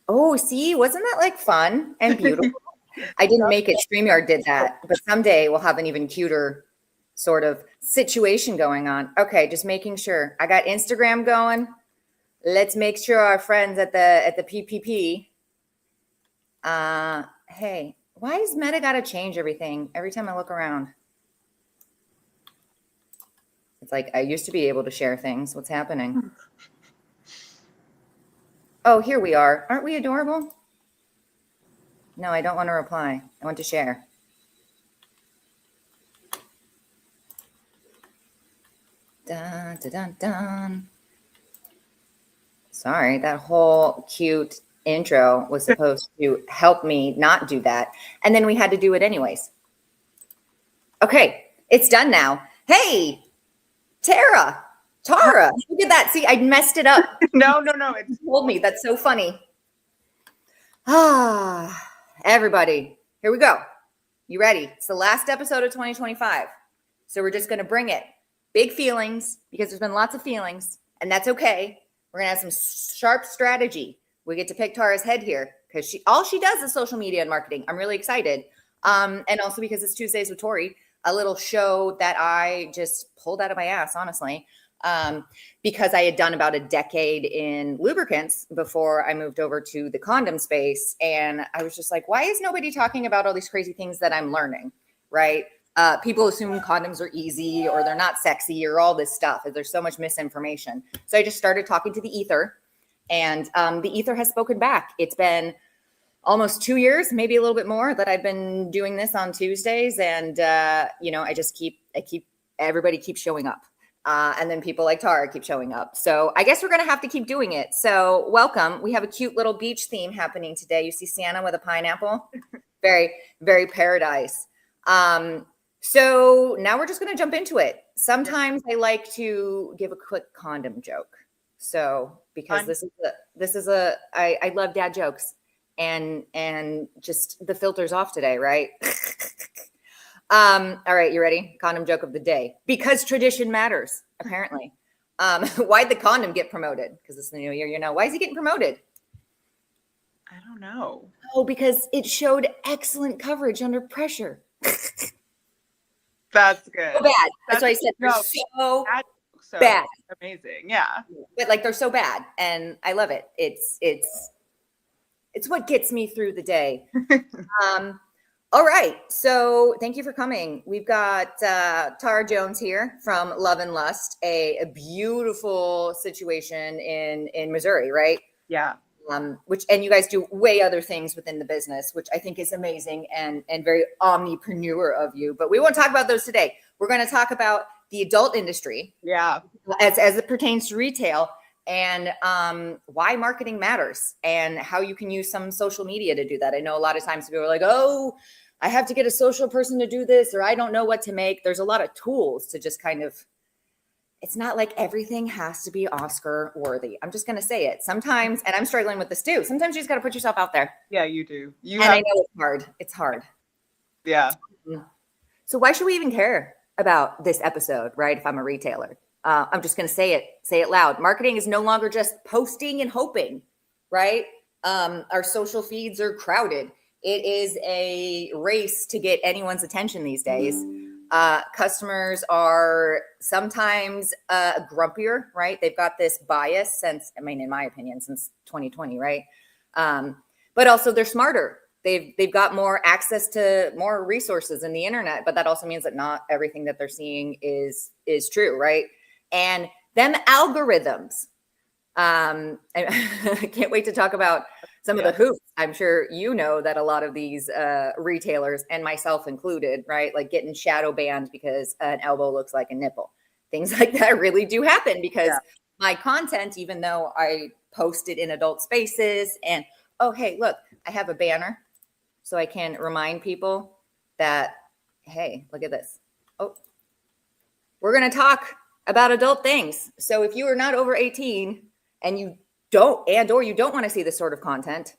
Oh, see, wasn't that like fun and beautiful? I didn't make it. StreamYard did that, but someday we'll have an even cuter sort of situation going on. Okay, just making sure. I got Instagram going. Let's make sure our friends at the PPP. Hey, why is Meta got to change everything every time I look around? It's like I used to be able to share things. What's happening? Oh, here we are. Aren't we adorable? No, I don't want to reply. I want to share. Dun, dun, dun, dun. Sorry, that whole cute intro was supposed to help me not do that. And then we had to do it anyways. Okay, it's done now. Hey, Tara, look at that. See, I messed it up. No. You told me. That's so funny. Everybody, here we go. You ready? It's the last episode of 2025. So we're just going to bring it. Big feelings, because there's been lots of feelings, and that's okay. We're going to have some sharp strategy. We get to pick Tara's head here because all she does is social media and marketing. I'm really excited. And also because it's Tuesdays with Tori, a little show that I just pulled out of my ass, honestly, because I had done about a decade in lubricants before I moved over to the condom space. And I was just like, why is nobody talking about all these crazy things that I'm learning, right? People assume condoms are easy or they're not sexy or all this stuff. There's so much misinformation. So I just started talking to the ether, and the ether has spoken back. It's been almost 2 years, maybe a little bit more, that I've been doing this on Tuesdays. And, everybody keeps showing up. And then people like Tara keep showing up. So I guess we're going to have to keep doing it. So welcome. We have a cute little beach theme happening today. You see Santa with a pineapple. Very, very paradise. So now we're just going to jump into it. Sometimes I like to give a quick condom joke. So because I love dad jokes and just the filter's off today, right? All right, you ready? Condom joke of the day. Because tradition matters, apparently. Why'd the condom get promoted? Because it's the new year, Why is he getting promoted? I don't know. Oh, because it showed excellent coverage under pressure. That's good. So bad. That's why I said they're so bad. Amazing. Yeah. But like they're so bad. And I love it. It's what gets me through the day. All right. So thank you for coming. We've got Tara Jones here from Love and Lust, a beautiful situation in Missouri, right? Yeah. And you guys do way other things within the business, which I think is amazing and very omnipreneur of you. But we won't talk about those today. We're going to talk about the adult industry, as it pertains to retail, and why marketing matters and how you can use some social media to do that. I know a lot of times people are like, oh, I have to get a social person to do this, or I don't know what to make. There's a lot of tools to just kind of. It's not like everything has to be Oscar worthy. I'm just going to say it sometimes. And I'm struggling with this too. Sometimes you just got to put yourself out there. Yeah, you do. I know it's hard. It's hard. Yeah. So why should we even care about this episode, right? If I'm a retailer, I'm just going to say it loud. Marketing is no longer just posting and hoping, right? Our social feeds are crowded. It is a race to get anyone's attention these days. Customers are sometimes grumpier, right? They've got this bias in my opinion, since 2020, right? But also they're smarter. They've got more access to more resources in the internet, but that also means that not everything that they're seeing is true, right? And them algorithms. I can't wait to talk about some of the hoops. I'm sure you know that a lot of these retailers, and myself included, right, like getting shadow banned because an elbow looks like a nipple. Things like that really do happen because my content, even though I post it in adult spaces, and oh, hey, look, I have a banner so I can remind people that, hey, look at this. Oh, we're going to talk about adult things. So if you are not over 18 and you don't want to see this sort of content,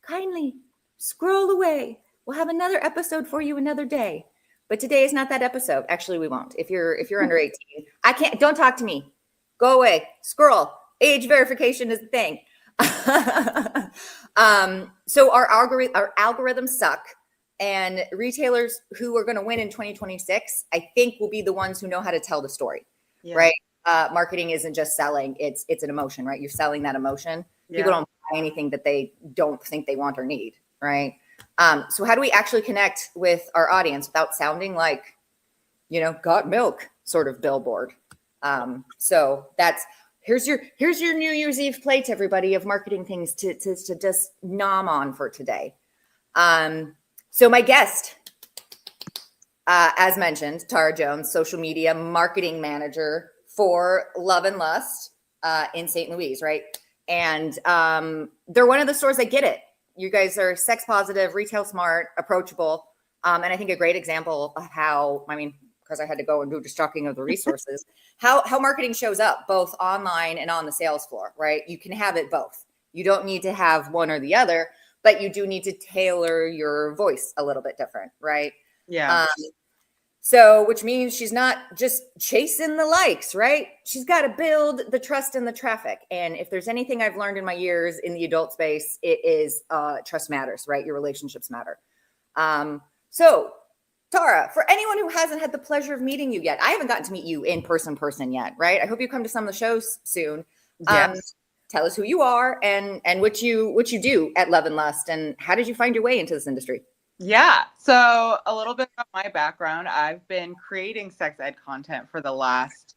kindly scroll away. We'll have another episode for you another day. But today is not that episode. Actually, we won't. If you're under 18, don't talk to me. Go away. Scroll. Age verification is the thing. So our algorithms suck, and retailers who are going to win in 2026, I think, will be the ones who know how to tell the story, right? Marketing isn't just selling; it's an emotion, right? You're selling that emotion. People don't buy anything that they don't think they want or need, right? So how do we actually connect with our audience without sounding like, got milk sort of billboard? So here's your New Year's Eve plate, everybody, of marketing things to just nom on for today. So my guest, as mentioned, Tara Jones, social media marketing manager for Love and Lust in St. Louis, right? And they're one of the stores that get it. You guys are sex positive, retail smart, approachable, and I think a great example of how, because I had to go and do the stocking of the resources, how marketing shows up both online and on the sales floor, right? You can have it both. You don't need to have one or the other, but you do need to tailor your voice a little bit different, right? Yeah. So, which means she's not just chasing the likes, right? She's got to build the trust and the traffic. And if there's anything I've learned in my years in the adult space, it is trust matters, right? Your relationships matter. So, Tara, for anyone who hasn't had the pleasure of meeting you yet, I haven't gotten to meet you in person yet, right? I hope you come to some of the shows soon. Yes. Tell us who you are and what you do at Love and Lust, and how did you find your way into this industry? Yeah. So a little bit about my background. I've been creating sex ed content for the last,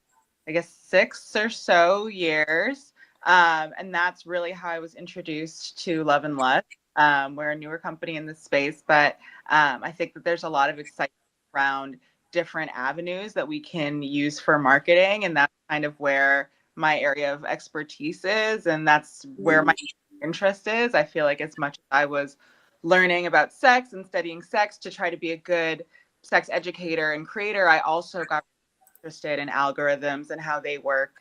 6 or so years. And that's really how I was introduced to Love and Lust. We're a newer company in this space, but I think that there's a lot of excitement around different avenues that we can use for marketing. And that's kind of where my area of expertise is. And that's where my interest is. I feel like as much as I was learning about sex and studying sex to try to be a good sex educator and creator, I also got interested in algorithms and how they work,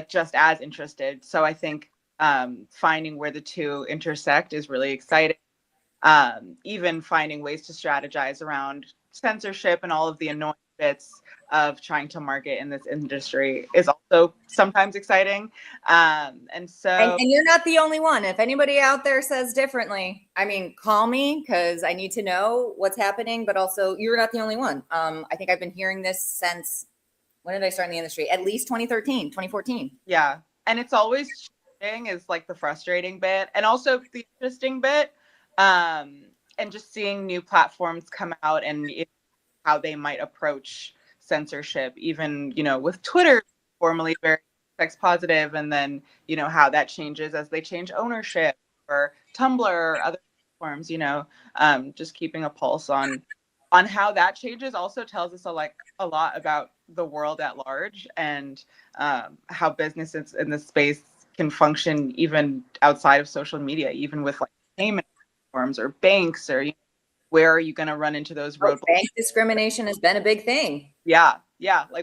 just as interested. So I think finding where the two intersect is really exciting. Even finding ways to strategize around censorship and all of the annoying bits of trying to market in this industry is also sometimes exciting. And you're not the only one. If anybody out there says differently, call me, because I need to know what's happening, but also you're not the only one. I think I've been hearing this since, when did I start in the industry? At least 2013, 2014. Yeah. And it's always changing is the frustrating bit, and also the interesting bit. And just seeing new platforms come out and how they might approach censorship, even, with Twitter, formerly very sex positive, and then, how that changes as they change ownership, or Tumblr or other platforms, just keeping a pulse on how that changes also tells us a lot about the world at large, and how businesses in this space can function even outside of social media, even with payment platforms or banks, or where are you going to run into those roadblocks? Bank discrimination has been a big thing. Yeah.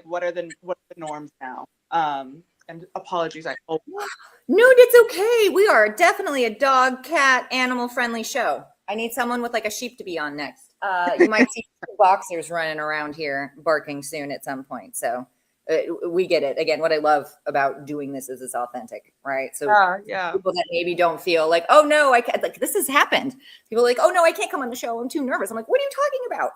What are the norms now? And apologies, I hope. No, it's okay. We are definitely a dog, cat, animal friendly show. I need someone with a sheep to be on next. You might see boxers running around here barking soon at some point. So we get it. Again, what I love about doing this is it's authentic, right? So people that maybe don't feel oh no, I can't, this has happened. People oh no, I can't come on the show. I'm too nervous. I'm what are you talking about?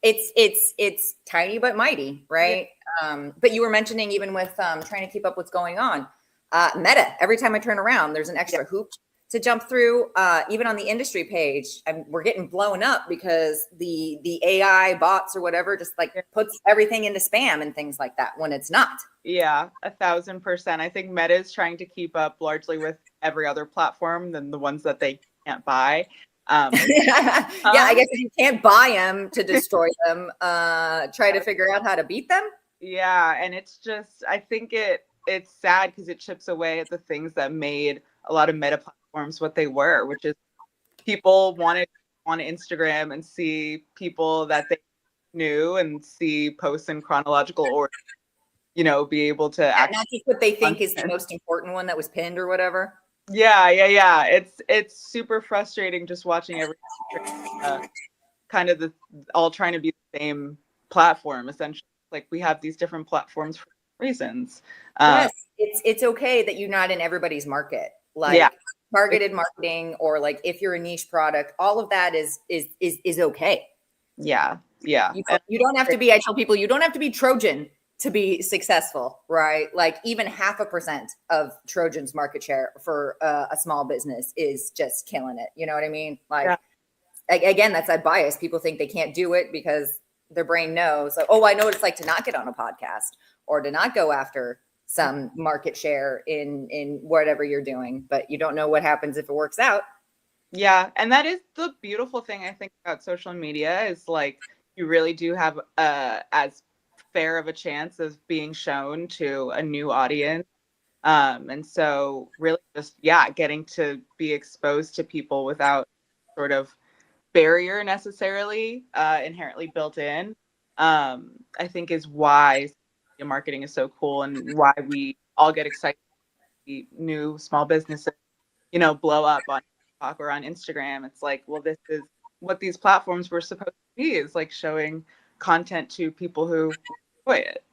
It's tiny but mighty, right? But you were mentioning even with trying to keep up what's going on, Meta. Every time I turn around, there's an extra hoop to jump through. Even on the industry page, we're getting blown up because the AI bots or whatever just like puts everything into spam and things like that when it's not. Yeah, 1,000%. I think Meta is trying to keep up largely with every other platform than the ones that they can't buy. Yeah, I guess if you can't buy them to destroy them, try to figure out how to beat them. Yeah, and it's just, I think it's sad because it chips away at the things that made a lot of Meta platforms what they were, which is people wanted on Instagram and see people that they knew and see posts in chronological order, be able to Not just what they think is the most important one that was pinned or whatever. Yeah. It's super frustrating just watching every kind of all trying to be the same platform. Essentially, like we have these different platforms for reasons. Yes, it's okay that you're not in everybody's market. Like targeted marketing, or like if you're a niche product, all of that is okay. Yeah. You don't have to be. I tell people you don't have to be Trojan to be successful, right? Like even 0.5% of Trojan's market share for a small business is just killing it. You know what I mean? Like again, that's that bias. People think they can't do it because their brain knows. Like, oh, I know what it's like to not get on a podcast or to not go after some market share in whatever you're doing, but you don't know what happens if it works out. Yeah, and that is the beautiful thing I think about social media is like you really do have as fair of a chance of being shown to a new audience. And so really just getting to be exposed to people without sort of barrier necessarily inherently built in, I think is why marketing is so cool and why we all get excited to see new small businesses, blow up on TikTok or on Instagram. It's like, well, this is what these platforms were supposed to be, is like showing content to people who enjoy it.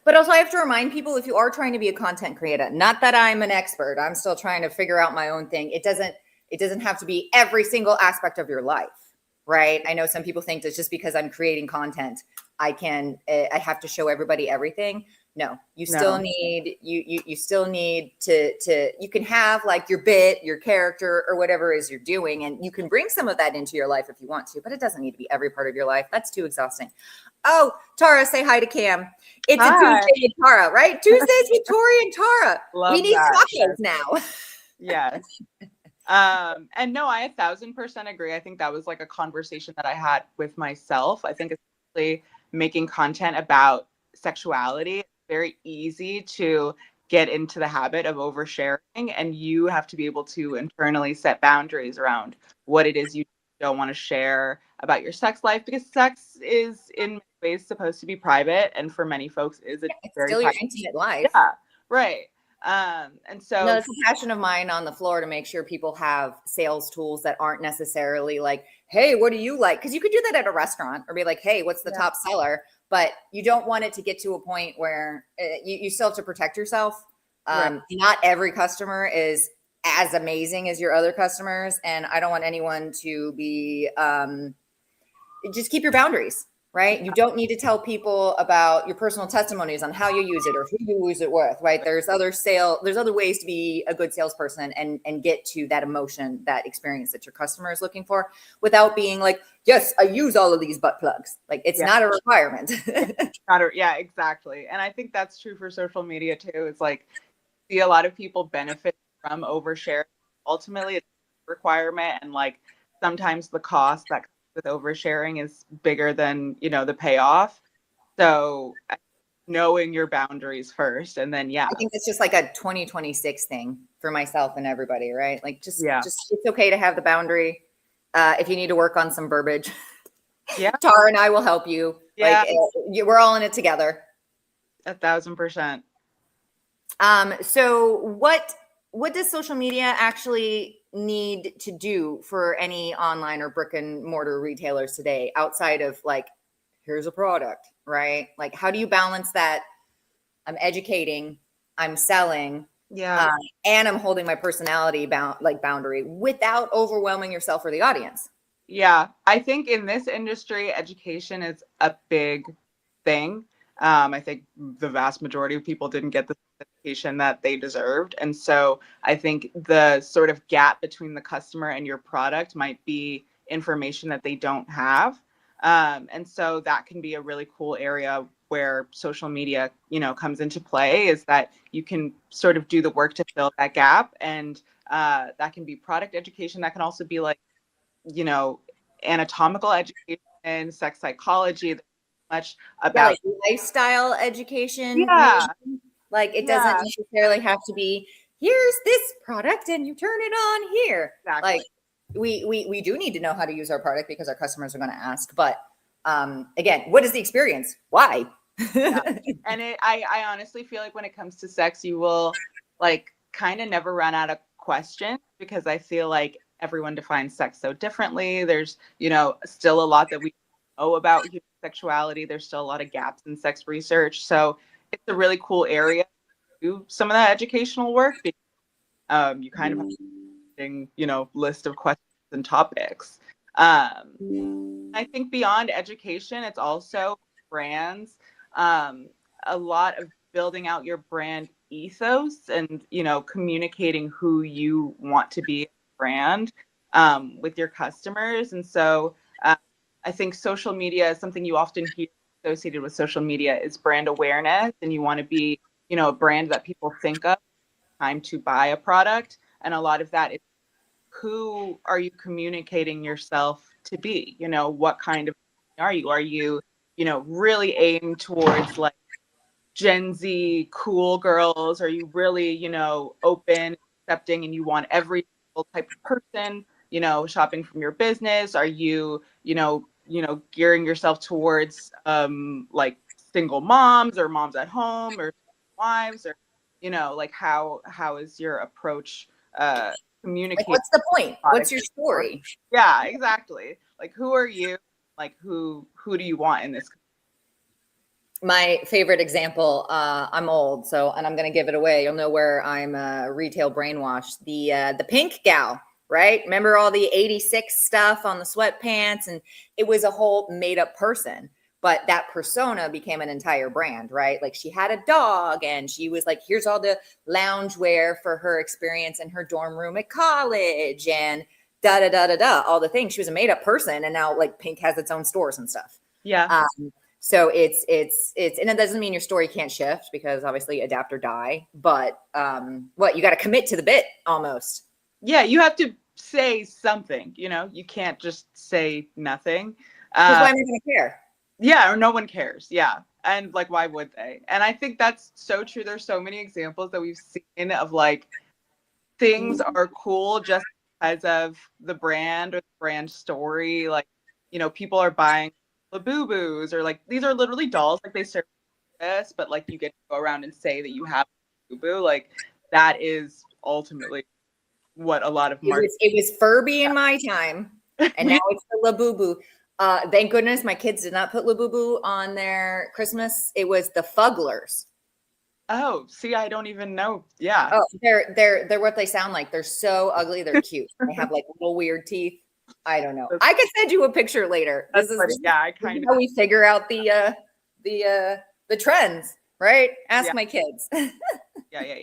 But also I have to remind people, if you are trying to be a content creator, not that I'm an expert, I'm still trying to figure out my own thing. It doesn't have to be every single aspect of your life, right? I know some people think that just because I'm creating content, I have to show everybody everything. No, you still need, you still need to, you can have like your bit, your character, or whatever it is you're doing. And you can bring some of that into your life if you want to, but it doesn't need to be every part of your life. That's too exhausting. Oh, Tara, say hi to Cam. It's a Tuesday with Tara, right? Tuesdays with Tori and Tara. We need tacos now. Yes. And no, I 1,000% agree. I think that was like a conversation that I had with myself. I think especially making content about sexuality, it's very easy to get into the habit of oversharing, and you have to be able to internally set boundaries around what it is you don't want to share about your sex life, because sex is in many ways supposed to be private, and for many folks it's very still private. Your intimate life. Yeah, right. And so no, it's a passion of mine on the floor to make sure people have sales tools that aren't necessarily like, hey, what do you like? Because you could do that at a restaurant or be like, hey, what's the top seller? But you don't want it to get to a point where you still have to protect yourself. Not every customer is as amazing as your other customers. And I don't want anyone to be, just keep your boundaries. Right? You don't need to tell people about your personal testimonies on how you use it or who you use it with, right? There's other ways to be a good salesperson and get to that emotion, that experience that your customer is looking for, without being like, yes, I use all of these butt plugs. Like it's not a requirement. Yeah, exactly. And I think that's true for social media too. It's like, see a lot of people benefit from oversharing. Ultimately, it's a requirement, and like sometimes the cost that with oversharing is bigger than the payoff. So knowing your boundaries first, and then I think it's just like a 2026 thing for myself and everybody, right? Like just it's okay to have the boundary. If you need to work on some verbiage, Tara and I will help you. Like we're all in it together. 1,000%. So what does social media actually need to do for any online or brick and mortar retailers today, outside of like, here's a product, right? Like, how do you balance that? I'm educating, I'm selling, and I'm holding my personality boundary without overwhelming yourself or the audience. Yeah, I think in this industry, education is a big thing. I think the vast majority of people didn't get the education that they deserved. And so I think the sort of gap between the customer and your product might be information that they don't have. And so that can be a really cool area where social media, comes into play, is that you can sort of do the work to fill that gap. And that can be product education. That can also be like, you know, anatomical education, sex psychology. There's much Yeah, about. like lifestyle education, maybe. Yeah, Like it doesn't yeah, necessarily have to be here's this product and you turn it on here. Like exactly. we do need to know how to use our product because our customers are going to ask. But again, what is the experience? Why? Yeah. And I honestly feel like when it comes to sex, you will like kind of never run out of questions, because I feel like everyone defines sex so differently. There's, still a lot that we know about human sexuality. There's still a lot of gaps in sex research. So it's a really cool area to do some of that educational work, because you kind of have a, list of questions and topics. I think beyond education, it's also brands. Um, a lot of building out your brand ethos and, communicating who you want to be as a brand with your customers. And so I think social media is something you often hear associated with social media is brand awareness. And you want to be, a brand that people think of time to buy a product. And a lot of that is, who are you communicating yourself to be? What kind of are you? Are you, really aimed towards like Gen Z cool girls? Are you really, open, accepting, and you want every single type of person, shopping from your business? Are you, gearing yourself towards like single moms or moms at home or wives, or, like how is your approach Like, communicating what's the point? What's product? your story? Yeah, exactly. Like, who are you? Like, who do you want in this? My favorite example, I'm old, so and I'm gonna give it away. You'll know where I'm retail brainwashed. The pink gal, right? Remember all the 86 stuff on the sweatpants, and it was a whole made up person. But that persona became an entire brand, right? Like she had a dog and she was like, here's all the loungewear for her experience in her dorm room at college and da da da da da, all the things. She was a made up person, and now like Pink has its own stores and stuff. Yeah. So it's and it doesn't mean your story can't shift because obviously adapt or die, but what you got to commit to the bit almost. Yeah, you have to say something, you can't just say nothing. Because why am I going to care? Yeah, or no one cares. Yeah. And like, why would they? And I think that's so true. There's so many examples that we've seen of like things are cool just because of the brand or the brand story. Like, people are buying Labubu's, or like these are literally dolls, like they serve this, but like you get to go around and say that you have a Labubu. Like that is ultimately what a lot of marketing. It was Furby in my time, and now it's the Labubu. Thank goodness my kids did not put Labubu on their Christmas. It was the Fugglers. Oh, see, I don't even know. Yeah. Oh, they're what they sound like. They're so ugly. They're cute. They have like little weird teeth. I don't know. I could send you a picture later. That's funny. Yeah, I kind of how we figure out the trends, right? Ask yeah, my kids. yeah.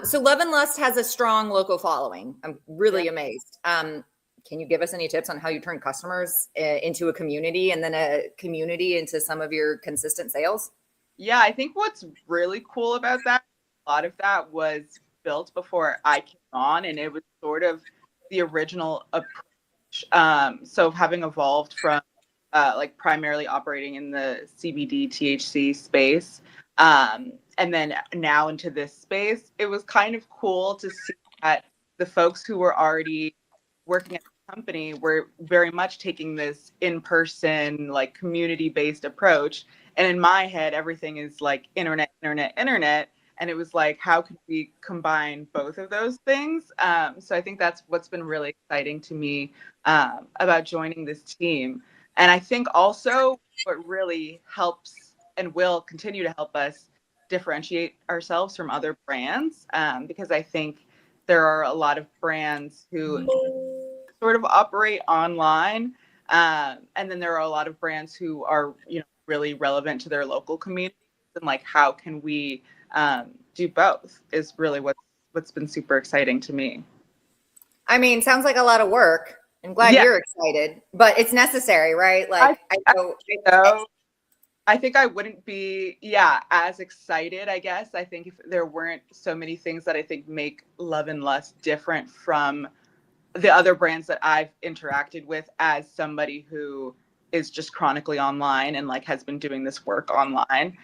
So Love and Lust has a strong local following. I'm really Yeah. amazed. Can you give us any tips on how you turn customers into a community and then a community into some of your consistent sales? Yeah, I think what's really cool about that, a lot of that was built before I came on, and it was sort of the original approach. So having evolved from like primarily operating in the CBD THC space, and then now into this space, it was kind of cool to see that the folks who were already working at the company were very much taking this in-person, like community-based approach. And in my head, everything is like internet, internet, internet. And it was like, how could we combine both of those things? So I think that's what's been really exciting to me about joining this team. And I think also what really helps and will continue to help us differentiate ourselves from other brands, because I think there are a lot of brands who sort of operate online. And then there are a lot of brands who are, really relevant to their local communities, and like, how can we do both is really what's been super exciting to me. I mean, sounds like a lot of work. I'm glad Yeah, you're excited, but it's necessary, right? Like I so. I think I wouldn't be, as excited, I guess. I think if there weren't so many things that I think make Love and Lust different from the other brands that I've interacted with, as somebody who is just chronically online and like has been doing this work online.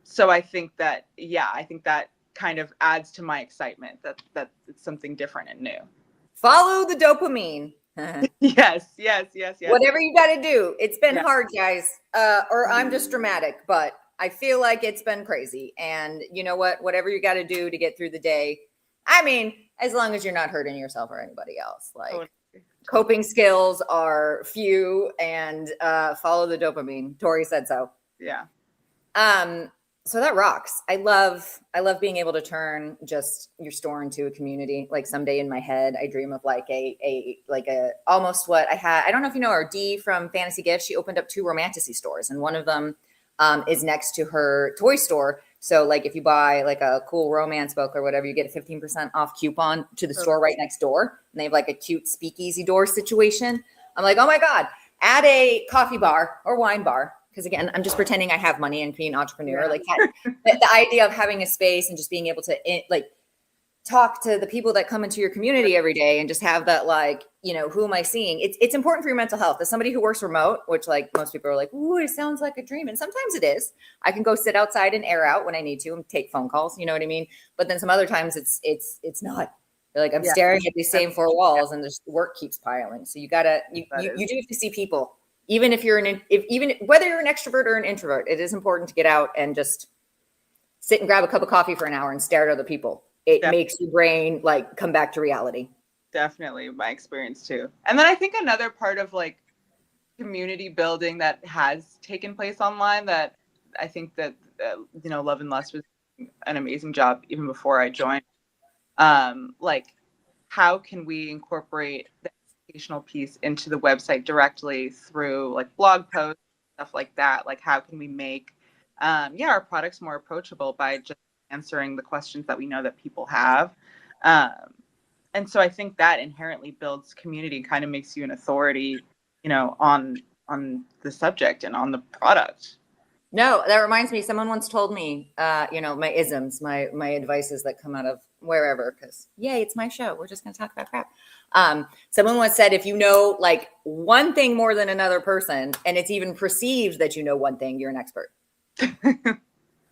So I think that, I think that kind of adds to my excitement that it's something different and new. follow the dopamine. Yes. Whatever you got to do. It's been Yeah. hard, guys. Or I'm just dramatic, but I feel like it's been crazy. And you know what? Whatever you got to do to get through the day. I mean, as long as you're not hurting yourself or anybody else. Like, Totally. coping skills are few, and follow the dopamine. Tori said so. Yeah. So that rocks. I love being able to turn just your store into a community. Like someday in my head, I dream of like a almost what I had. I don't know if you know her, Dee from Fantasy Gifts. She opened up 2 romantasy stores, and one of them is next to her toy store. So like if you buy like a cool romance book or whatever, you get a 15% off coupon to the store right next door. And they have like a cute speakeasy door situation. I'm like, oh my God, add a coffee bar or wine bar. Because again, I'm just pretending I have money and being an entrepreneur. Yeah. Like that, the idea of having a space and just being able to like talk to the people that come into your community every day and just have that, like, who am I seeing? It's important for your mental health. As somebody who works remote, which like most people are like, ooh, it sounds like a dream. And sometimes it is. I can go sit outside and air out when I need to and take phone calls. You know what I mean? But then some other times it's not. You're like, I'm staring at these same 4 walls and the work keeps piling. So you do have to see people. Even if you're whether you're an extrovert or an introvert, it is important to get out and just sit and grab a cup of coffee for an hour and stare at other people. It makes your brain like come back to reality. Definitely my experience too. And then I think another part of like community building that has taken place online, that I think that Love and Lust was an amazing job even before I joined. Like, how can we incorporate the educational piece into the website directly through like blog posts, stuff like that? Like, how can we make our products more approachable by just answering the questions that we know that people have? And so I think that inherently builds community, kind of makes you an authority, on the subject and on the product. No, that reminds me. Someone once told me, my isms, my advices that come out of wherever, because yay, it's my show. We're just going to talk about crap. Someone once said, if you know like one thing more than another person, and it's even perceived that you know one thing, you're an expert. I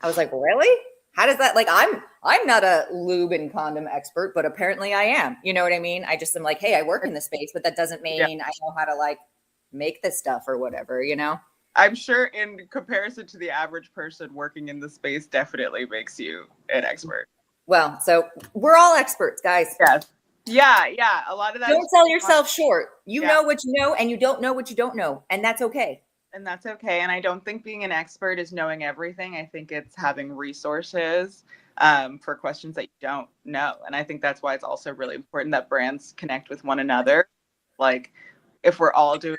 was like, really? How does that, like, I'm not a lube and condom expert, but apparently I am. You know what I mean? I just am like, hey, I work in this space, but that doesn't mean I know how to like make this stuff or whatever, I'm sure in comparison to the average person working in the space definitely makes you an expert. Well, so we're all experts, guys. Yes. Yeah. A lot of that. Don't sell yourself short. You know what you know, and you don't know what you don't know. And that's okay. And that's okay. And I don't think being an expert is knowing everything. I think it's having resources for questions that you don't know. And I think that's why it's also really important that brands connect with one another. Like, if we're all doing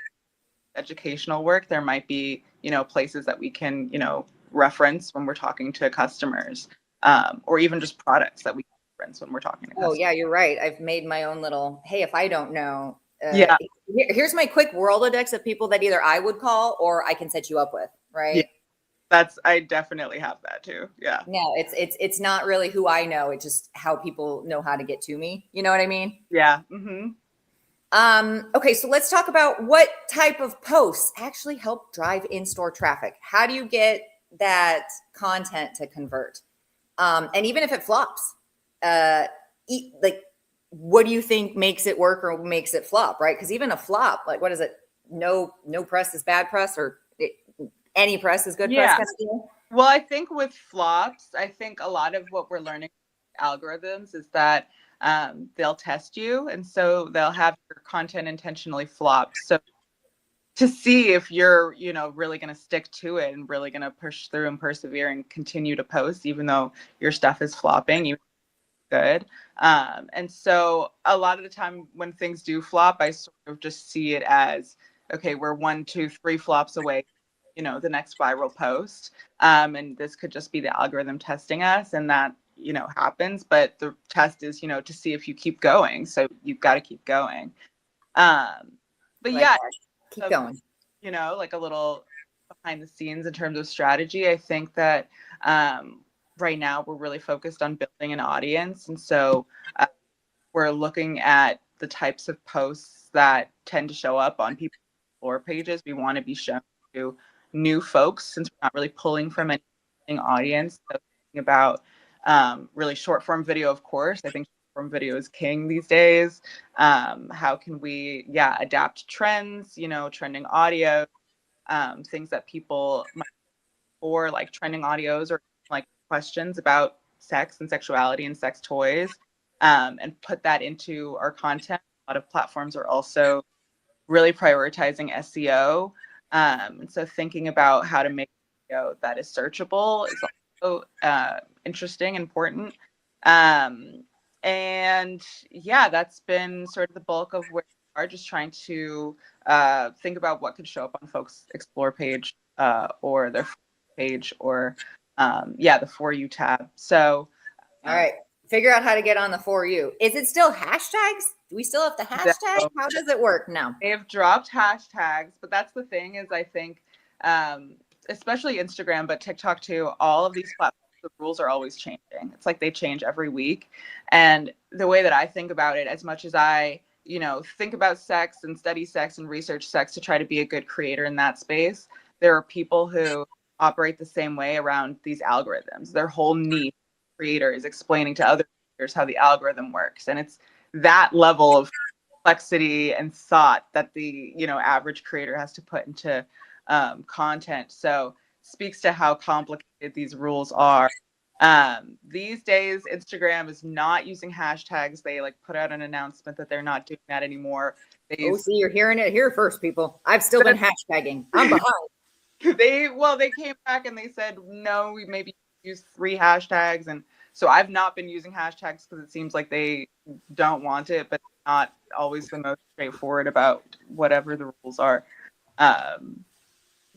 educational work, there might be, places that we can, reference when we're talking to customers, or even just products that we can reference when we're talking to customers. Oh, yeah, you're right. I've made my own little, hey, if I don't know, here's my quick Rolodex of people that either I would call or I can set you up with, right? Yeah, I definitely have that too. Yeah. No, it's not really who I know. It's just how people know how to get to me. You know what I mean? Yeah. Mm-hmm. Okay, so let's talk about what type of posts actually help drive in-store traffic. How do you get that content to convert? And even if it flops, what do you think makes it work or makes it flop, right? Because even a flop, like, what is it? No press is bad press, or any press is good press kind of deal? Well, I think with flops, I think a lot of what we're learning algorithms is that they'll test you, and so they'll have your content intentionally flop. So to see if you're, really going to stick to it and really going to push through and persevere and continue to post, even though your stuff is flopping, good. And so a lot of the time when things do flop, I sort of just see it as, okay, we're 1, 2, 3 flops away, the next viral post. And this could just be the algorithm testing us, and that, happens. But the test is, to see if you keep going. So you've got to keep going. But Like yeah, that. Keep going. like a little behind the scenes in terms of strategy. I think that right now we're really focused on building an audience. And so we're looking at the types of posts that tend to show up on people's explore pages. We want to be shown to new folks since we're not really pulling from any audience. So thinking about really short form video, of course. I think short form video is king these days. How can we, adapt trends, trending audio, things that people might for like trending audios or like questions about sex and sexuality and sex toys, and put that into our content. A lot of platforms are also really prioritizing SEO. And so thinking about how to make video that is searchable is also interesting, important. And yeah, that's been sort of the bulk of where we are, just trying to think about what could show up on folks' explore page or their page or the For You tab. So All right. Figure out how to get on the For You. Is it still hashtags? Do we still have the hashtag? so How does it work now? they've dropped hashtags, but that's the thing is I think especially Instagram, but TikTok too, all of these platforms, the rules are always changing. It's like they change every week. And the way that I think about it, as much as I, think about sex and study sex and research sex to try to be a good creator in that space, there are people who operate the same way around these algorithms. Their whole niche creator is explaining to other creators how the algorithm works. And it's that level of complexity and thought that the average creator has to put into content. So speaks to how complicated these rules are. These days, Instagram is not using hashtags. They like put out an announcement that they're not doing that anymore. Oh, see, you're hearing it here first, people. I've still been hashtagging. I'm behind. They came back and they said no, we maybe use 3 hashtags, and so I've not been using hashtags because it seems like they don't want it, but not always the most straightforward about whatever the rules are,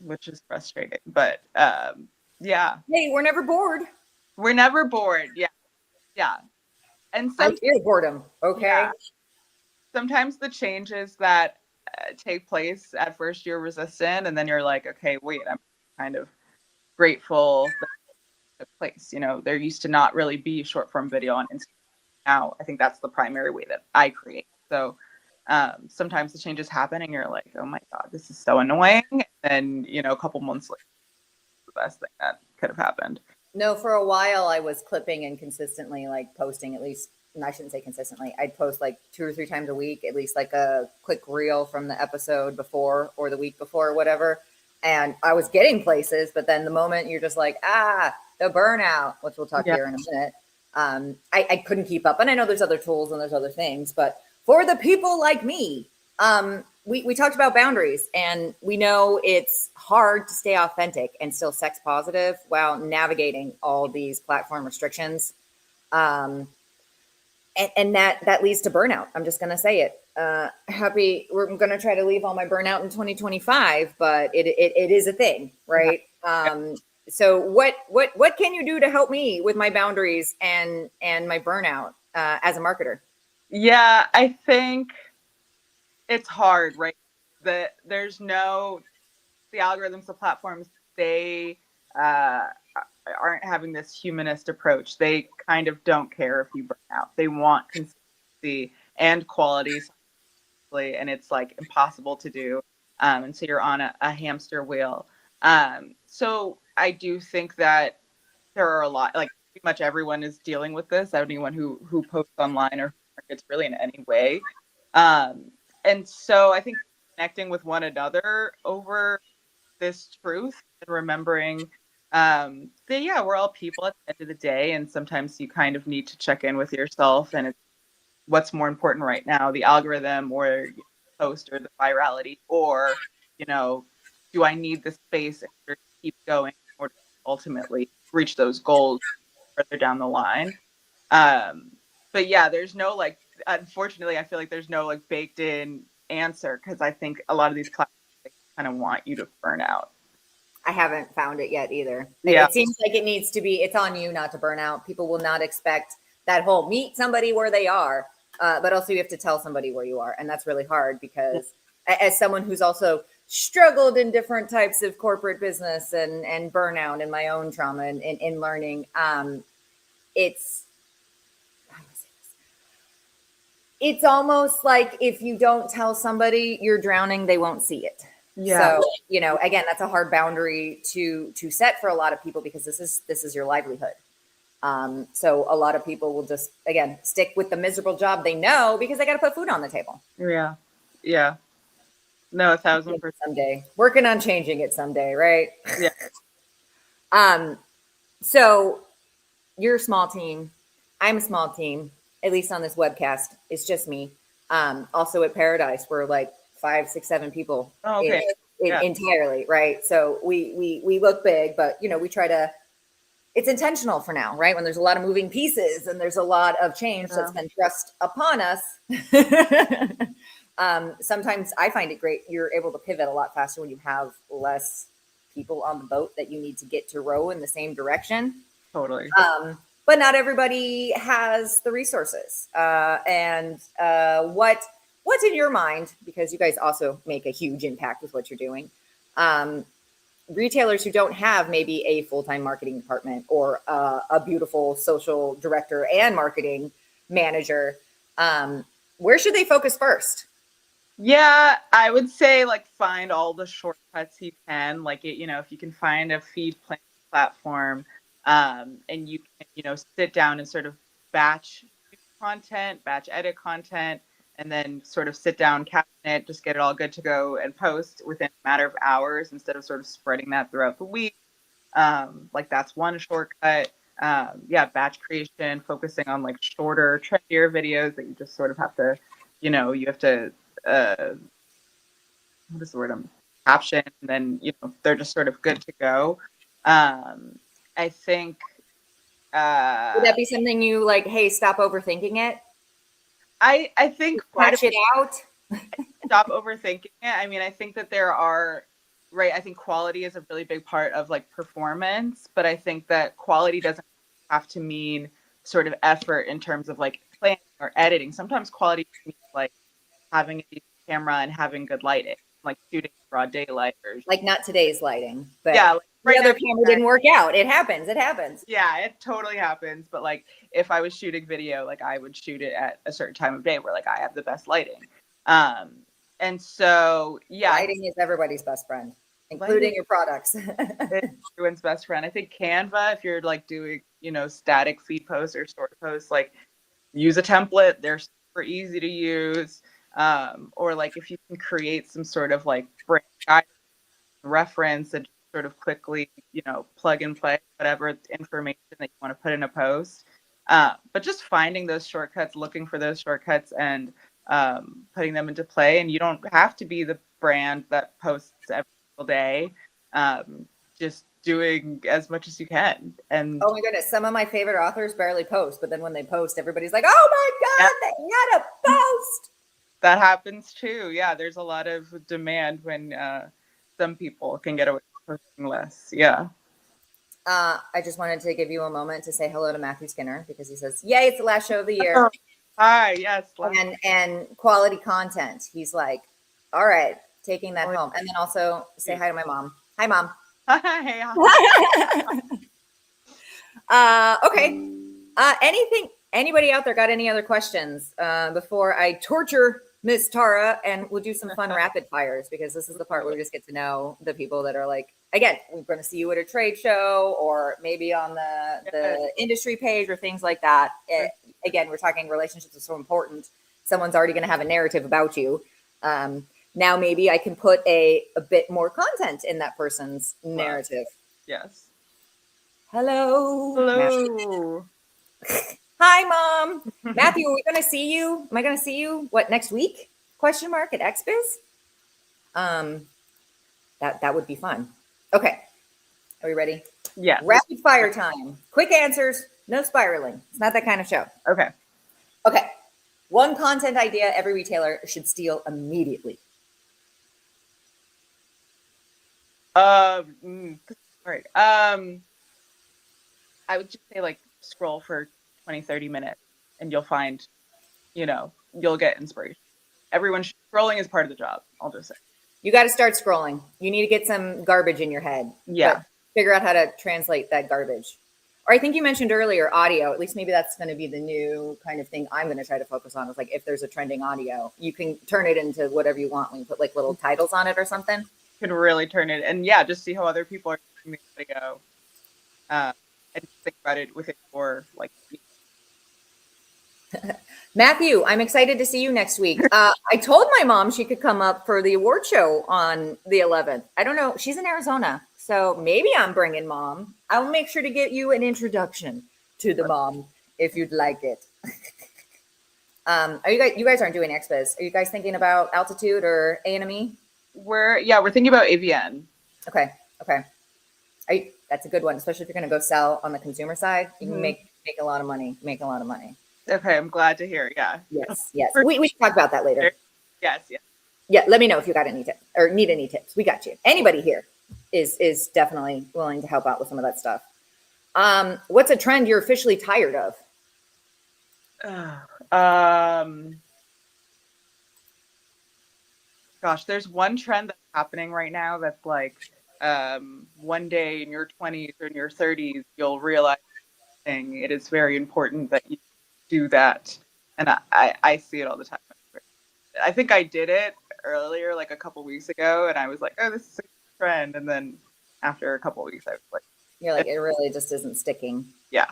which is frustrating. But yeah, Hey, we're never bored. we're never bored. Yeah, and I fear boredom. Okay. Yeah, sometimes the changes that take place at first you're resistant, and then you're like, okay, wait, I'm kind of grateful that it took place. There used to not really be short form video on Instagram. Now I think that's the primary way that I create. So sometimes the changes happen and you're like, oh my God, this is so annoying. And then, a couple months later, the best thing that could have happened. No, for a while I was clipping and consistently like posting at least, and I shouldn't say consistently, I'd post like 2 or 3 times a week, at least like a quick reel from the episode before or the week before or whatever. And I was getting places, but then the moment you're just like, the burnout, which we'll talk here in a minute, I couldn't keep up. And I know there's other tools and there's other things, but for the people like me, we talked about boundaries, and we know it's hard to stay authentic and still sex positive while navigating all these platform restrictions. And that leads to burnout. I'm just going to say it. We're going to try to leave all my burnout in 2025, but it is a thing, right? So what can you do to help me with my boundaries and my burnout as a marketer? Yeah, I think it's hard, right? There's no, the algorithms, the platforms, they aren't having this humanist approach. They kind of don't care if you burn out. They want consistency and quality, and it's like impossible to do. And so you're on a hamster wheel. So I do think that there are a lot, like pretty much everyone is dealing with this. Anyone who posts online or markets really in any way. And so I think connecting with one another over this truth and remembering that, we're all people at the end of the day. And sometimes you kind of need to check in with yourself and it's what's more important right now, the algorithm or post or the virality, or, do I need the space in order to keep going in order to ultimately reach those goals further down the line? but yeah, there's no like, unfortunately, I feel like there's no like baked in answer, because I think a lot of these classes kind of want you to burn out. I haven't found it yet either. Yeah, It seems like it needs to be, it's on you not to burn out. People will not expect that whole meet somebody where they are, but also you have to tell somebody where you are. And that's really hard because as someone who's also struggled in different types of corporate business and burnout and my own trauma and in learning, it's, it's almost like if you don't tell somebody you're drowning, they won't see it. yeah, So, you know, again, that's a hard boundary to set for a lot of people because this is your livelihood. So a lot of people will just, again, stick with the miserable job they know because they got to put food on the table. yeah, yeah. No, 1,000%. Someday, working on changing it someday, right? Yeah. So you're a small team. I'm a small team, at least on this webcast. It's just me. Also at Paradise, we're like 5, 6, 7 people. Oh, okay. Entirely, right? So we look big, but you know, we try to, it's intentional for now, right? When there's a lot of moving pieces and there's a lot of change that's been thrust upon us. Sometimes I find it great. You're able to pivot a lot faster when you have less people on the boat that you need to get to row in the same direction. Totally. But not everybody has the resources. What's in your mind, because you guys also make a huge impact with what you're doing. Retailers who don't have maybe a full-time marketing department or a beautiful social director and marketing manager, where should they focus first? Yeah, I would say like find all the shortcuts you can. Like if you can find a feed plan platform, and you can, sit down and sort of batch content, batch edit content, and then sort of sit down, caption it, just get it all good to go and post within a matter of hours instead of sort of spreading that throughout the week. Like that's one shortcut. Batch creation, focusing on like shorter, trendier videos that you just sort of have to, you have to, what is the word? Caption, and then, they're just sort of good to go. I think, would that be something you like, hey, stop overthinking it? I think part of it out. Stop overthinking it. I mean, I think that there are, right, I think quality is a really big part of like performance, but I think that quality doesn't have to mean sort of effort in terms of like planning or editing. Sometimes quality means like having a decent camera and having good lighting, like shooting broad daylight, or like not today's lighting, but yeah, like the other camera didn't work out. It happens. Yeah, it totally happens. But like if I was shooting video, like I would shoot it at a certain time of day where like I have the best lighting. And so lighting is everybody's best friend, including your products. It's everyone's best friend. I think Canva, if you're like doing, static feed posts or short posts, like use a template. They're super easy to use. Or like if you can create some sort of like brand guide reference and sort of quickly, plug and play whatever information that you want to put in a post. But just finding those shortcuts, looking for those shortcuts, and putting them into play. And you don't have to be the brand that posts every single day. Just doing as much as you can. And oh my goodness, some of my favorite authors barely post, but then when they post, everybody's like, "Oh my god, they had a post." That happens too. Yeah, there's a lot of demand when some people can get away with posting less. Yeah. I just wanted to give you a moment to say hello to Matthew Skinner because he says, "Yay, it's the last show of the year." Hi, yes. And quality content. He's like, "All right, taking that home." And then also say hi to my mom. Hi, Mom. Hey. Okay. Anybody out there got any other questions before I torture Miss Tara, and we'll do some fun rapid fires because this is the part where we just get to know the people that are like, again, we're going to see you at a trade show or maybe on the industry page or things like that. Again, we're talking relationships are so important. Someone's already going to have a narrative about you. Now maybe I can put a bit more content in that person's narrative. Yes. Hello. Hi, Mom. Matthew, are we going to see you? Am I going to see you, next week? Question mark at XBiz? That would be fun. Okay. Are we ready? Yeah. Rapid fire time. Quick answers, no spiraling. It's not that kind of show. Okay. Okay. One content idea every retailer should steal immediately. All right. I would just say like scroll for 20, 30 minutes and you'll find, you'll get inspiration. Scrolling is part of the job. I'll just say. You got to start scrolling. You need to get some garbage in your head. Yeah. But figure out how to translate that garbage. Or I think you mentioned earlier audio. At least maybe that's going to be the new kind of thing I'm going to try to focus on. Is like if there's a trending audio, you can turn it into whatever you want when you put like little titles on it or something. You can really turn it and yeah, just see how other people are using the video. And think about it with it for like. Matthew, I'm excited to see you next week. I told my mom she could come up for the award show on the 11th. I don't know. She's in Arizona, so maybe I'm bringing mom. I'll make sure to get you an introduction to the mom if you'd like it. Are you guys aren't doing expos. Are you guys thinking about Altitude or A&ME? We're thinking about AVN. Okay. That's a good one, especially if you're going to go sell on the consumer side. You can make a lot of money. Okay, I'm glad to hear. Yeah. Yes. We should talk about that later. Yes. Yeah, let me know if you got any tips or need any tips. We got you. Anybody here is definitely willing to help out with some of that stuff. What's a trend you're officially tired of? Gosh, there's one trend that's happening right now that's like one day in your 20s or in your 30s, you'll realize it is very important that you do that. And I see it all the time. I think I did it earlier, like a couple weeks ago, and I was like, oh, this is a trend. And then after a couple weeks, I was like, you're like, it really just isn't sticking. Yeah.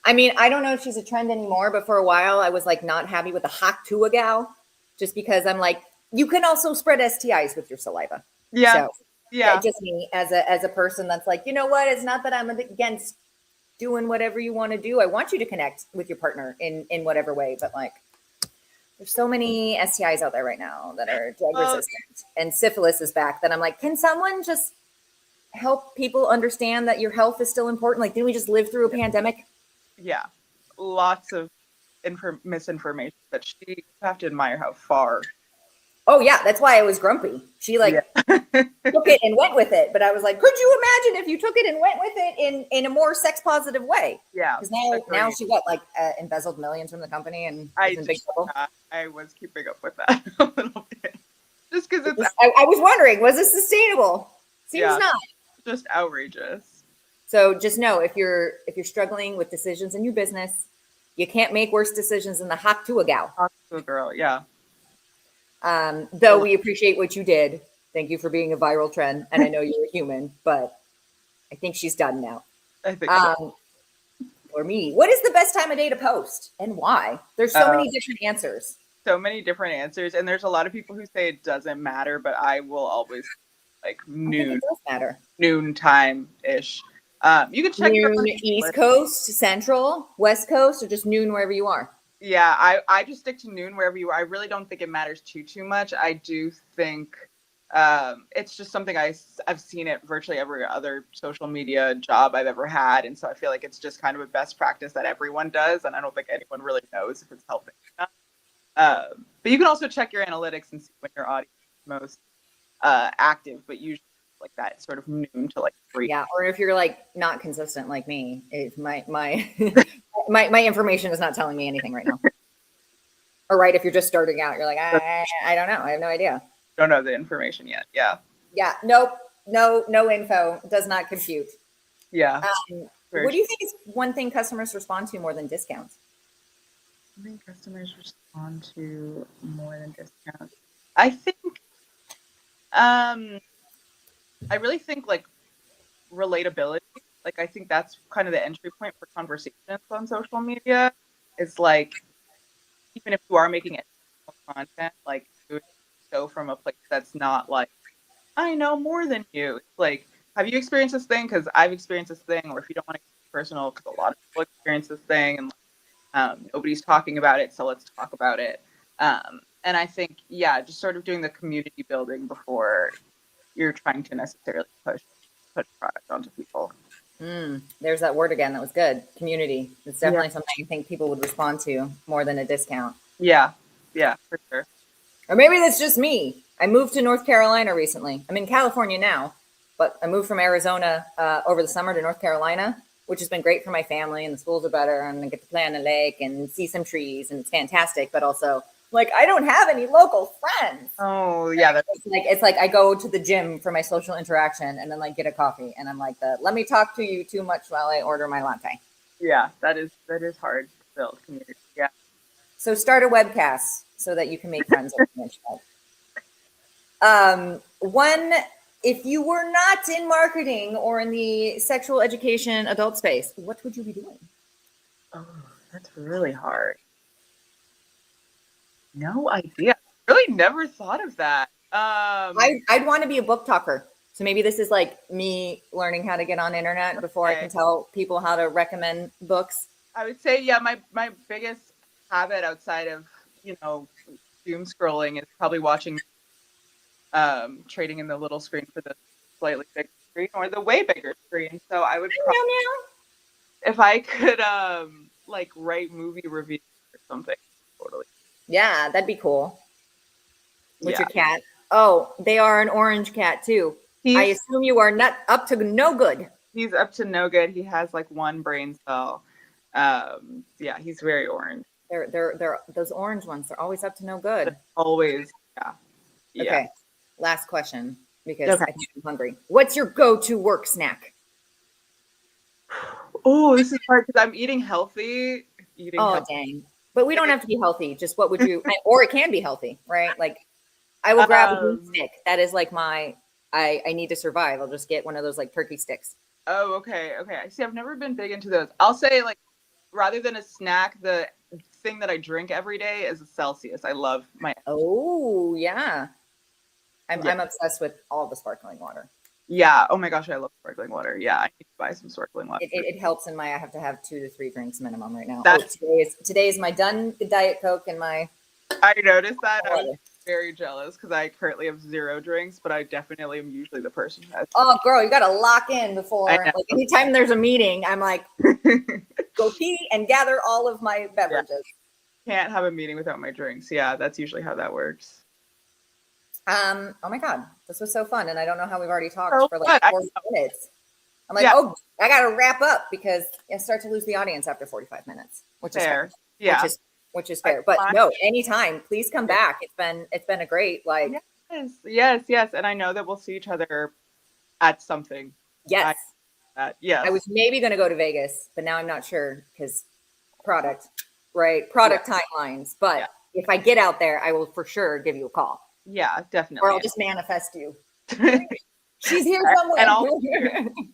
I mean, I don't know if she's a trend anymore, but for a while I was like not happy with the Haktua gal just because I'm like, you can also spread STIs with your saliva. Yeah. So, yeah. Just me as a person that's like, you know what? It's not that I'm against doing whatever you want to do. I want you to connect with your partner in whatever way, but like there's so many STIs out there right now that are drug resistant and syphilis is back that I'm like, can someone just help people understand that your health is still important? Like, didn't we just live through a pandemic? Yeah. Lots of misinformation, but you have to admire how far. Oh yeah, that's why I was grumpy. She took it and went with it, but I was like, could you imagine if you took it and went with it in a more sex positive way? Yeah, because now she got like embezzled millions from the company and in big trouble. I was keeping up with that a little bit, just because I was wondering, was this sustainable? Seems not. Just outrageous. So just know if you're struggling with decisions in your business, you can't make worse decisions than the Haktua gal. Haktua girl, yeah. Though we appreciate what you did. Thank you for being a viral trend. And I know you're a human, but I think she's done now. I think so. For me, what is the best time of day to post and why? There's so many different answers. So many different answers. And there's a lot of people who say it doesn't matter, but I will always like noon. It does matter. Noon time-ish. You can check noon East Coast, Central, West Coast, or just noon wherever you are. Yeah, I just stick to noon wherever you are. I really don't think it matters too much. I do think it's just something I've seen it virtually every other social media job I've ever had. And so I feel like it's just kind of a best practice that everyone does. And I don't think anyone really knows if it's helping or not. But you can also check your analytics and see when your audience is most active, but usually like that sort of noon to like 3. Yeah, or if you're like not consistent like me, if my my information is not telling me anything right now. Or right, if you're just starting out, you're like, I don't know. I have no idea. Don't know the information yet. Yeah. Yeah. Nope. No info. Does not compute. Yeah. What do you think is one thing customers respond to more than discounts? I think customers respond to more than discounts. I think, I really think like relatability. Like, I think that's kind of the entry point for conversations on social media. Is like, even if you are making educational content, like do it so from a place that's not like, I know more than you. It's like, have you experienced this thing? Because I've experienced this thing. Or if you don't want to get personal, because a lot of people experience this thing and nobody's talking about it, so let's talk about it. And I think, just sort of doing the community building before you're trying to necessarily push product onto people. There's that word again. That was good. Community. It's Yeah. definitely something I think people would respond to more than a discount. Yeah. Yeah, for sure. Or maybe that's just me. I moved to North Carolina recently. I'm in California now, but I moved from Arizona over the summer to North Carolina, which has been great for my family, and the schools are better, and I get to play on the lake and see some trees, and it's fantastic. But also, like, I don't have any local friends. Oh, yeah. It's like I go to the gym for my social interaction, and then like get a coffee, and I'm like, let me talk to you too much while I order my latte. Yeah, that is hard to build community. Yeah. So start a webcast so that you can make friends over the internet. One, if you were not in marketing or in the sexual education adult space, what would you be doing? Oh, that's really hard. No idea. Really never thought of that. I'd want to be a book talker. So maybe this is like me learning how to get on internet before I can tell people how to recommend books. I would say, yeah, my biggest habit outside of, doom scrolling is probably watching, trading in the little screen for the slightly bigger screen or the way bigger screen. So I would probably, if I could, like write movie reviews or something, totally. Yeah, that'd be cool. With Yeah. your cat. Oh, they are an orange cat too. I assume you are not up to no good. He's up to no good. He has like one brain cell. Yeah, he's very orange. They're those orange ones. They're always up to no good. Always, yeah. Okay. Last question because I think I'm hungry. What's your go-to work snack? Oh, this is hard because I'm eating healthy. Dang. But we don't have to be healthy. Just what would you, or it can be healthy, right? Like I will grab a beef stick. That is like I need to survive. I'll just get one of those like turkey sticks. Oh, okay. I see. I've never been big into those. I'll say like, rather than a snack, the thing that I drink every day is a Celsius. I love my. Oh yeah. I'm obsessed with all the sparkling water. Yeah. Oh my gosh, I love sparkling water. Yeah, I need to buy some sparkling water. It helps in I have to have 2 to 3 drinks minimum right now. That's, today is my done Diet Coke and my. I noticed that. I was very jealous because I currently have 0 drinks, but I definitely am usually the person who has. Oh, girl, you got to lock in before. Like anytime there's a meeting, I'm like, go pee and gather all of my beverages. Yeah. Can't have a meeting without my drinks. Yeah, that's usually how that works. Oh my God, this was so fun. And I don't know how we've already talked for like 40 minutes. I'm like, I got to wrap up because I start to lose the audience after 45 minutes, which is fair. Yeah. Which is fair. But no, anytime, please come back. It's been a great, like. Yes. And I know that we'll see each other at something. Yes. Yes. I was maybe going to go to Vegas, but now I'm not sure because product timelines. But if I get out there, I will for sure give you a call. Yeah, definitely. Or I'll just manifest you. She's here somewhere. And I'll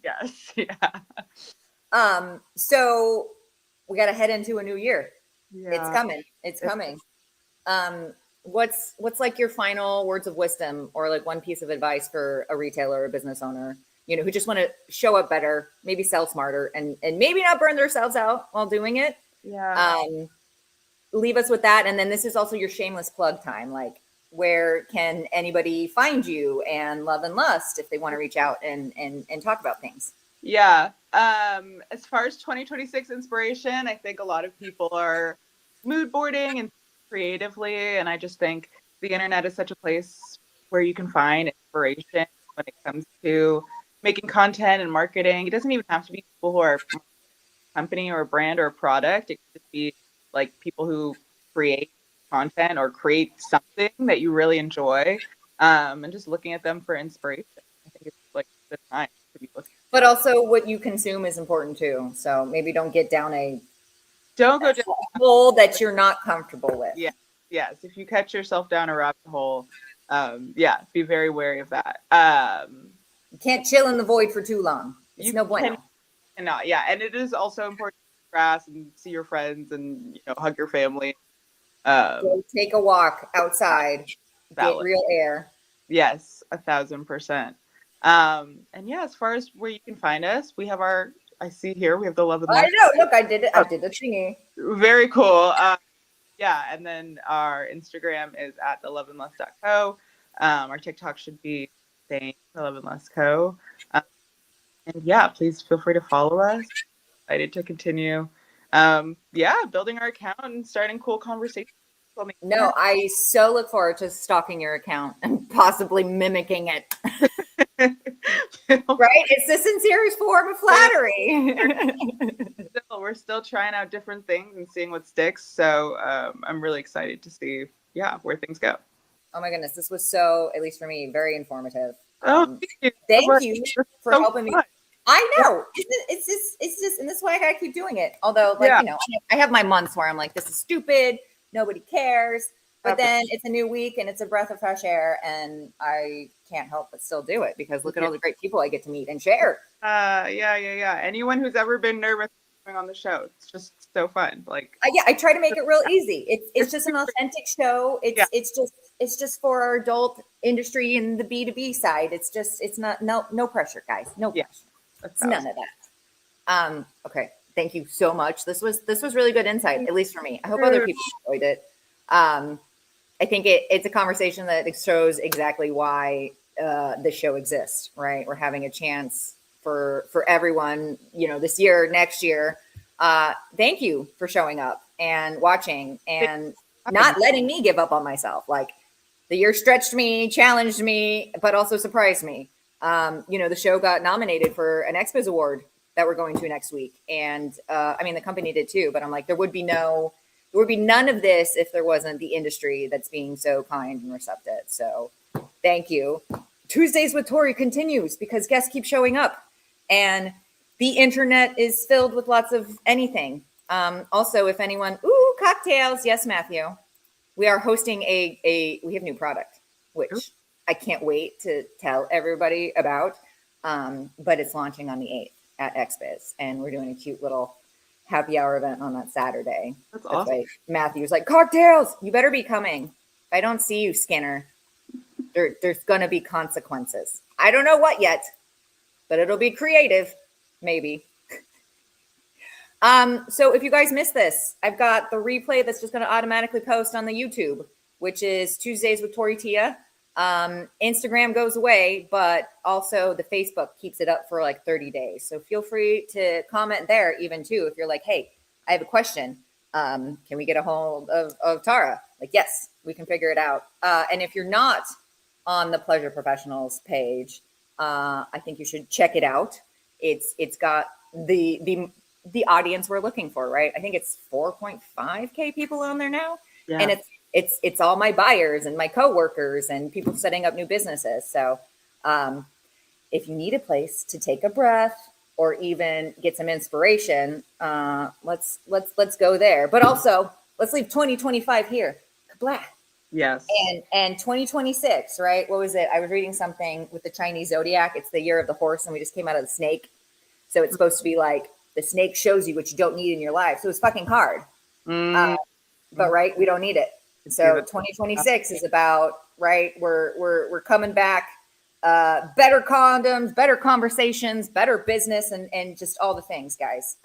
yes, yeah. So we got to head into a new year. Yeah. It's coming. What's like your final words of wisdom or like one piece of advice for a retailer or a business owner, who just want to show up better, maybe sell smarter and maybe not burn themselves out while doing it? Yeah. Leave us with that. And then this is also your shameless plug time. Like, where can anybody find you and Love and Lust if they want to reach out and talk about things? Yeah. As far as 2026 inspiration, I think a lot of people are mood boarding and creatively. And I just think the internet is such a place where you can find inspiration when it comes to making content and marketing. It doesn't even have to be people who are a company or a brand or a product. It could just be like people who create content or create something that you really enjoy, and just looking at them for inspiration. I think it's like the time to be looking. But also what you consume is important too. So maybe don't go down a hole that you're not comfortable with. Yeah. Yes. If you catch yourself down a rabbit hole, be very wary of that. You can't chill in the void for too long. It's no bueno. Cannot. Yeah. And it is also important to grass and see your friends and, hug your family. Go take a walk outside, get real air. Yes, 1,000%. And as far as where you can find us, we have I see here, we have the Love and Lust. I know, look, I did it. I did the thingy. Very cool. And then our Instagram is at theloveandlust.co. Our TikTok should be saying the Love and Lust Co. And yeah, please feel free to follow us. Excited to continue. Building our account and starting cool conversations. No, I so look forward to stalking your account and possibly mimicking it. Right? It's the sincerest form of flattery. We're still trying out different things and seeing what sticks. So I'm really excited to see, where things go. Oh my goodness, this was so, at least for me, very informative. Thank you for helping me. I know. It's just, and this is why I gotta keep doing it. Although, I have my months where I'm like, this is stupid. Nobody cares. But then it's a new week and it's a breath of fresh air, and I can't help but still do it because look at all the great people I get to meet and share. Anyone who's ever been nervous coming on the show, it's just so fun. I try to make it real easy. It's just an authentic show. It's just for our adult industry and the B2B side. It's not no pressure, guys. No pressure. It's none of that. Okay. Thank you so much. This was really good insight, at least for me. I hope other people enjoyed it. I think it's a conversation that shows exactly why the show exists, right? We're having a chance for everyone, this year, next year. Thank you for showing up and watching and not letting me give up on myself. Like, the year stretched me, challenged me, but also surprised me. The show got nominated for an XBiz award that we're going to next week. And the company did too, but I'm like, there would be none of this if there wasn't the industry that's being so kind and receptive. So thank you. Tuesdays with Tori continues because guests keep showing up and the internet is filled with lots of anything. Also, if anyone, cocktails. Yes, Matthew. We are hosting we have new product, which I can't wait to tell everybody about. But it's launching on the 8th at XBiz, and we're doing a cute little happy hour event on that Saturday. That's awesome. Why Matthew's like, cocktails, you better be coming. If I don't see you, Skinner, there's going to be consequences. I don't know what yet, but it'll be creative, maybe. So if you guys missed this, I've got the replay that's just going to automatically post on the YouTube, which is Tuesdays with Tori Tia. Instagram goes away, but also the Facebook keeps it up for like 30 days. So feel free to comment there even too. If you're like, hey, I have a question. Can we get a hold of Tara? Like, yes, we can figure it out. And if you're not on the Pleasure Professionals page, I think you should check it out. It's got the audience we're looking for, right? I think it's 4.5K people on there now. Yeah. And it's all my buyers and my coworkers and people setting up new businesses. So if you need a place to take a breath or even get some inspiration, let's go there. But also let's leave 2025 here. Kablah. Yes. And 2026, right? What was it? I was reading something with the Chinese zodiac. It's the year of the horse, and we just came out of the snake. So it's supposed to be like the snake shows you what you don't need in your life. So it's fucking hard. But right, we don't need it. So 2026 is about, right, we're coming back, better condoms, better conversations, better business, and just all the things, guys.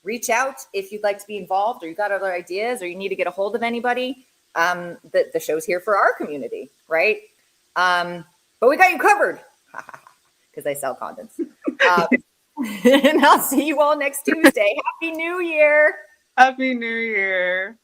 Reach out if you'd like to be involved, or you got other ideas, or you need to get a hold of anybody. The show's here for our community, right? But we got you covered because I sell condoms. And I'll see you all next Tuesday. Happy New Year. Happy New Year.